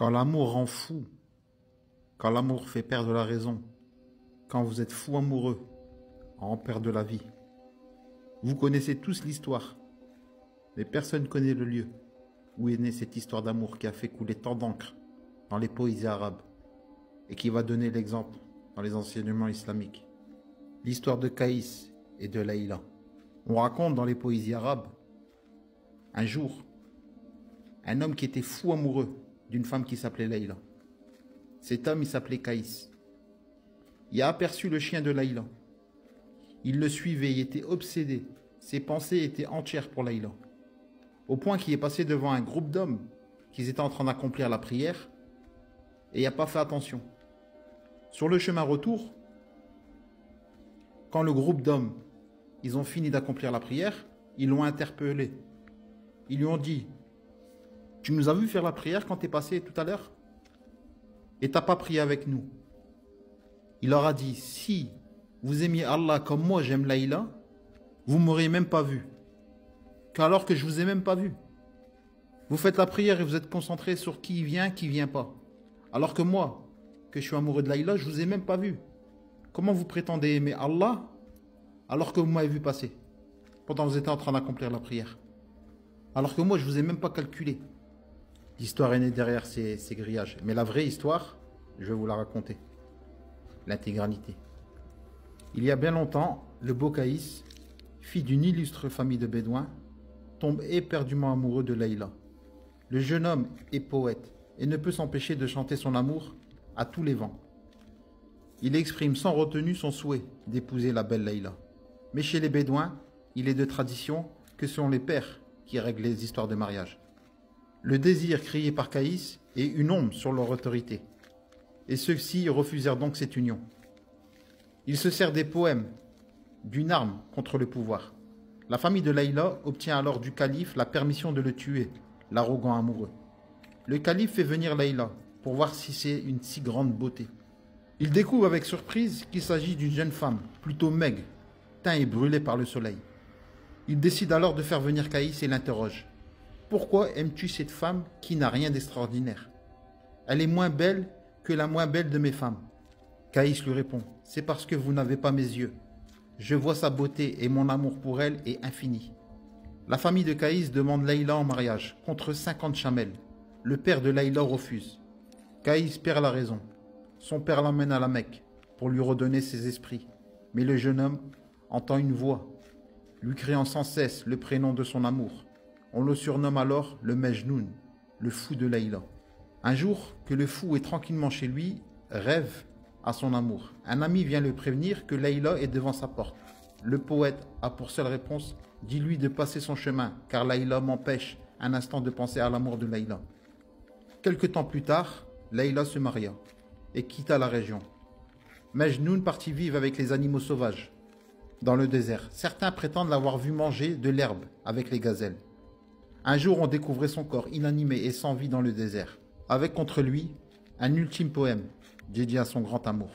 Quand l'amour rend fou, quand l'amour fait perdre la raison, quand vous êtes fou amoureux, on perd de la vie. Vous connaissez tous l'histoire, mais personne ne connaît le lieu où est née cette histoire d'amour qui a fait couler tant d'encre dans les poésies arabes et qui va donner l'exemple dans les enseignements islamiques. L'histoire de Caïs et de Laïla. On raconte dans les poésies arabes, un jour, un homme qui était fou amoureux d'une femme qui s'appelait Laïla. Cet homme, il s'appelait Caïs. Il a aperçu le chien de Laïla. Il le suivait, il était obsédé. Ses pensées étaient entières pour Laïla. Au point qu'il est passé devant un groupe d'hommes qui étaient en train d'accomplir la prière et il n'a pas fait attention. Sur le chemin retour, quand le groupe d'hommes, ils ont fini d'accomplir la prière, ils l'ont interpellé. Ils lui ont dit: tu nous as vu faire la prière quand tu es passé tout à l'heure et tu n'as pas prié avec nous. Il leur a dit: si vous aimiez Allah comme moi j'aime Laïla, vous ne m'auriez même pas vu. Qu'alors que je ne vous ai même pas vu. Vous faites la prière et vous êtes concentré sur qui vient pas. Alors que moi, que je suis amoureux de Laïla, je ne vous ai même pas vu. Comment vous prétendez aimer Allah alors que vous m'avez vu passer pendant que vous étiez en train d'accomplir la prière? Alors que moi, je ne vous ai même pas calculé. L'histoire est née derrière ces grillages. Mais la vraie histoire, je vais vous la raconter. L'intégralité. Il y a bien longtemps, le beau Caïs, fils d'une illustre famille de bédouins, tombe éperdument amoureux de Laïla. Le jeune homme est poète et ne peut s'empêcher de chanter son amour à tous les vents. Il exprime sans retenue son souhait d'épouser la belle Laïla. Mais chez les bédouins, il est de tradition que ce sont les pères qui règlent les histoires de mariage. Le désir crié par Caïs est une ombre sur leur autorité. Et ceux-ci refusèrent donc cette union. Il se sert des poèmes, d'une arme contre le pouvoir. La famille de Laïla obtient alors du calife la permission de le tuer, l'arrogant amoureux. Le calife fait venir Laïla pour voir si c'est une si grande beauté. Il découvre avec surprise qu'il s'agit d'une jeune femme, plutôt maigre, teint et brûlée par le soleil. Il décide alors de faire venir Caïs et l'interroge. Pourquoi aimes-tu cette femme qui n'a rien d'extraordinaire? Elle est moins belle que la moins belle de mes femmes. Caïs lui répond: c'est parce que vous n'avez pas mes yeux. Je vois sa beauté et mon amour pour elle est infini. La famille de Caïs demande Laïla en mariage contre 50 chamels. Le père de Laïla refuse. Caïs perd la raison. Son père l'emmène à la Mecque pour lui redonner ses esprits. Mais le jeune homme entend une voix, lui criant sans cesse le prénom de son amour. On le surnomme alors le Mejnoun, le fou de Laïla. Un jour, que le fou est tranquillement chez lui, rêve à son amour. Un ami vient le prévenir que Laïla est devant sa porte. Le poète a pour seule réponse: dis-lui de passer son chemin, car Laïla m'empêche un instant de penser à l'amour de Laïla. Quelque temps plus tard, Laïla se maria et quitta la région. Mejnoun partit vivre avec les animaux sauvages dans le désert. Certains prétendent l'avoir vu manger de l'herbe avec les gazelles. Un jour, on découvrait son corps inanimé et sans vie dans le désert, avec contre lui un ultime poème dédié à son grand amour.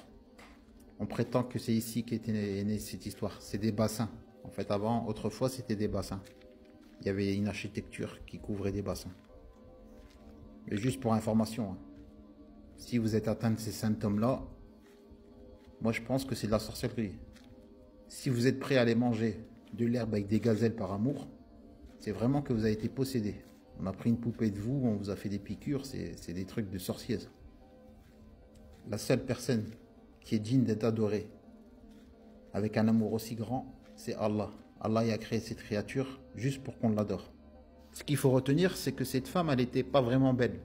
On prétend que c'est ici qu'est née cette histoire. C'est des bassins. En fait, autrefois, c'était des bassins. Il y avait une architecture qui couvrait des bassins. Mais juste pour information, hein, si vous êtes atteint de ces symptômes-là, moi je pense que c'est de la sorcellerie. Si vous êtes prêt à aller manger de l'herbe avec des gazelles par amour, c'est vraiment que vous avez été possédé. On a pris une poupée de vous, on vous a fait des piqûres, c'est des trucs de sorciers. La seule personne qui est digne d'être adorée avec un amour aussi grand, c'est Allah. Allah a créé cette créature juste pour qu'on l'adore. Ce qu'il faut retenir, c'est que cette femme, elle n'était pas vraiment belle.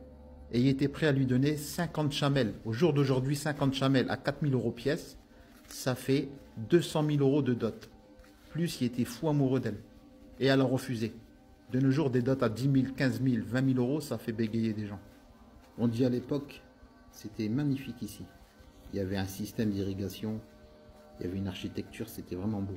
Et il était prêt à lui donner 50 chamels. Au jour d'aujourd'hui, 50 chamels à 4 000 € pièce, ça fait 200 000 € de dot. Plus, il était fou amoureux d'elle. Et elle a refusé. De nos jours, des dots à 10 000, 15 000, 20 000 €, ça fait bégayer des gens. On dit à l'époque, c'était magnifique ici. Il y avait un système d'irrigation, il y avait une architecture, c'était vraiment beau.